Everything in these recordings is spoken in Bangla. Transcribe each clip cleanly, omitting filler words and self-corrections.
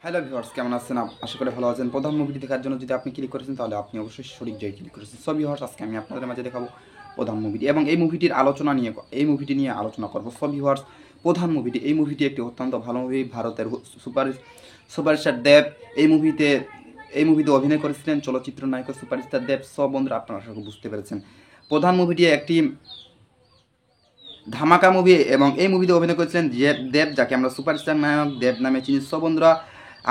হ্যালো ভিউয়ার্স, কেমন আছেন? আশা করি ভালো আছেন। প্রধান মুভিটি দেখার জন্য যদি আপনি ক্লিক করেছেন তাহলে আপনি অবশ্যই সঠিক জায়গায় ক্লিক করেছেন। সো ভিউয়ার্স, আজকে আমি আপনাদের মাঝে দেখাবো প্রধান মুভিটি এবং এই মুভিটি নিয়ে আলোচনা করব। সো ভিউয়ার্স, প্রধান মুভিটি এই মুভিটি একটি অত্যন্ত ভালো মুভি। ভারতের সুপারস্টার দেব এই মুভিতে অভিনয় করেছিলেন চলচ্চিত্র নায়ক সুপারস্টার দেব। সো বন্ধুরা, আপনারা আশা করি বুঝতে পেরেছেন প্রধান মুভিটি একটি ধামাকা মুভি এবং এই মুভিতে অভিনয় করেছিলেন দেব, যাকে আমরা সুপারস্টার নায়ক দেব নামে চিনি। সো বন্ধুরা,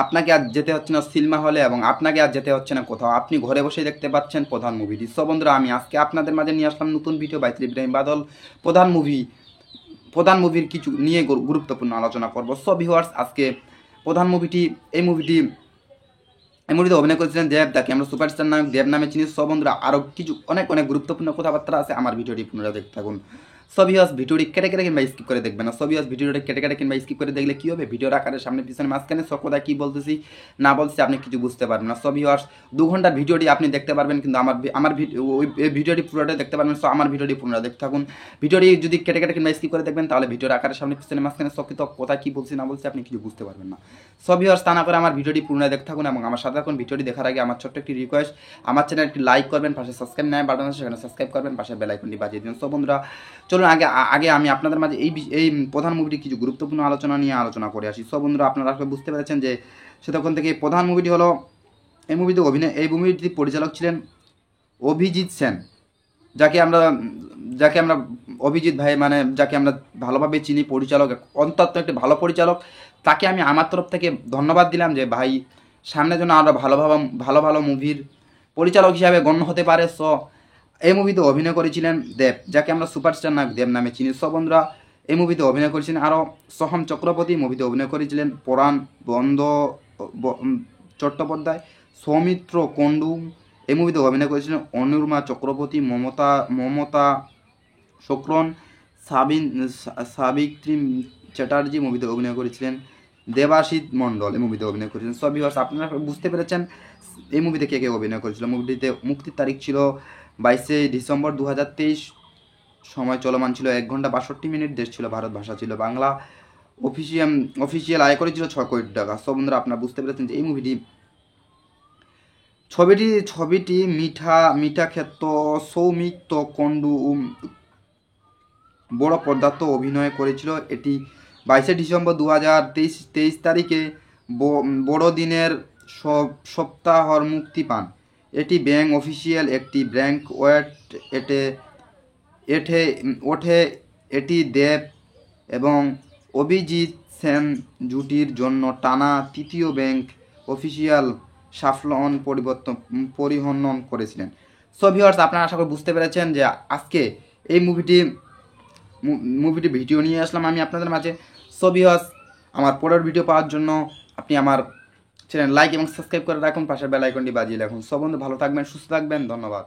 আপনাকে আজ যেতে হচ্ছে না সিনেমা হলে এবং আপনাকে আজ যেতে হচ্ছে না কোথাও, আপনি ঘরে বসেই দেখতে পাচ্ছেন প্রধান মুভিটি। সো বন্ধুরা, আমি আজকে আপনাদের মাঝে নিয়ে আসলাম নতুন ভিডিও বাইতুল ইব্রাহিম বাদল প্রধান মুভির কিছু নিয়ে গুরুত্বপূর্ণ আলোচনা করব। সো ভিউয়ার্স, আজকে প্রধান মুভিটি এই মুভিতে অভিনয় করেছিলেন দেব, যাকে আমরা সুপারস্টার নায়ক দেব নামে চিনি। সো বন্ধুরা, আরও কিছু অনেক গুরুত্বপূর্ণ কথাবার্তা আছে, আমার ভিডিওটি পুনরায় দেখতে থাকুন। সো ভিউয়ার্স, ভিডিওটি কেটে কিংবা স্কিপ করে দেখবেন না। সো ভিউয়ার্স, ভিডিওটি কেটে কিংবা স্কিপ করে দেখলে কী হবে, ভিডিওর আকারের সামনে পিছনে মাঝখানে সব কথা কী বলতেছি না বলছি আপনি কিছু বুঝতে পারবেন না। সো ভিউয়ার্স, 2 ঘন্টার ভিডিওটি আপনি দেখতে পারবেন, কিন্তু আমার ভিডিওটি পুরোটা দেখতে পারবেন। সো আমার ভিডিওটি পুনরায় দেখতে থাকুন। ভিডিওটি যদি কেটে কিংবা স্কিপ করে দেখবেন তাহলে ভিডিওর আকারের সামনে পিছনে মাঝখানে সব কথা কী বলছি না বলছি আপনি কিছু বুঝতে পারবেন না। সো ভিউয়ার্স, তা না করে আমার ভিডিওটি পুনরায় দেখতে থাকুন এবং আমার সাথে থাকুন। ভিডিওটি দেখার আগে আমার ছোট্ট একটি রিকোয়েস্ট, আমার চ্যানেলটি লাইক করবেন, পাশে সাবস্ক্রাইব নাই বাটন আছে সেখানে সাবস্ক্রাইব করবেন, পাশে বেল আইকনটি বাজিয়ে দিন। সো বন্ধুরা, চলুন আগে আমি আপনাদের মাঝে এই প্রধান মুভিটি কিছু গুরুত্বপূর্ণ আলোচনা করে আসি। সো বন্ধুরা, আপনারা বুঝতে পেরেছেন যে সেতক্ষণ থেকে প্রধান মুভিটি হলো এই মুভিটির পরিচালক ছিলেন অভিজিৎ সেন, যাকে আমরা অভিজিৎ ভাই মানে যাকে আমরা ভালোভাবে চিনি, পরিচালক অন্তত একটি ভালো পরিচালক। তাকে আমি আমার তরফ থেকে ধন্যবাদ দিলাম যে ভাই সামনে যেন আরও ভালো মুভির পরিচালক হিসাবে গণ্য হতে পারে। সো এই মুভিতে অভিনয় করেছিলেন দেব, যাকে আমরা সুপারস্টার নায়ক দেব নামে চিনি। সো বন্ধুরা, এই মুভিতে অভিনয় করেছিলেন আরও সোহম চক্রবর্তী, মুভিতে অভিনয় করেছিলেন পরাণ চট্টোপাধ্যায়, সৌমিত্র কুণ্ডু। এই মুভিতে অভিনয় করেছিলেন অনুরমা চক্রবর্তী, মমতা শোকরন, সাবিত্রী চ্যাটার্জি মুভিতে অভিনয় করেছিলেন, দেবাশিস মণ্ডল এই মুভিতে অভিনয় করেছিলেন। সব ভিউয়ার্স, আপনারা বুঝতে পেরেছেন এই মুভিতে কে অভিনয় করেছিল। মুভিটিতে মুক্তির তারিখ ছিল 22শে ডিসেম্বর 2023, সময় চলমান ছিল 1 ঘন্টা 62 মিনিট, দেশ ছিল ভারত, ভাষা ছিল বাংলা, অফিসিয়াল আয় করেছিল 6 কোটি টাকা। সব বন্ধুরা, আপনারা বুঝতে পেরেছেন যে এই ছবিটি মিঠা ক্ষেত্র সৌমিত্র কুণ্ডু বড় পর্দাতে অভিনয় করেছিল। এটি 22শে ডিসেম্বর 2023 তারিখে বড়দিনের সপ্তাহর মুক্তি পান। এটি ব্যাং অফিসিয়াল একটি ব্ল্যাঙ্ক ওয়েট ওঠে। এটি দেব এবং অভিজিৎ সেন জুটির জন্য টানা তৃতীয় ব্যাংক অফিসিয়াল সাফল্য পরিহরণ করেছিলেন। সো ভিউয়ার্স, আপনারা আশা করি বুঝতে পেরেছেন যে আজকে এই মুভিটি ভিডিও নিয়ে আসলাম আমি আপনাদের মাঝে। সো ভিউয়ার্স, আমার পরের ভিডিও পাওয়ার জন্য আপনি আমার চ্যানেল লাইক এবং সাবস্ক্রাইব করে রাখুন, পাশের বেল আইকনটি বাজিয়ে রাখুন। সব বন্ধু ভালো থাকবেন, সুস্থ থাকবেন, ধন্যবাদ।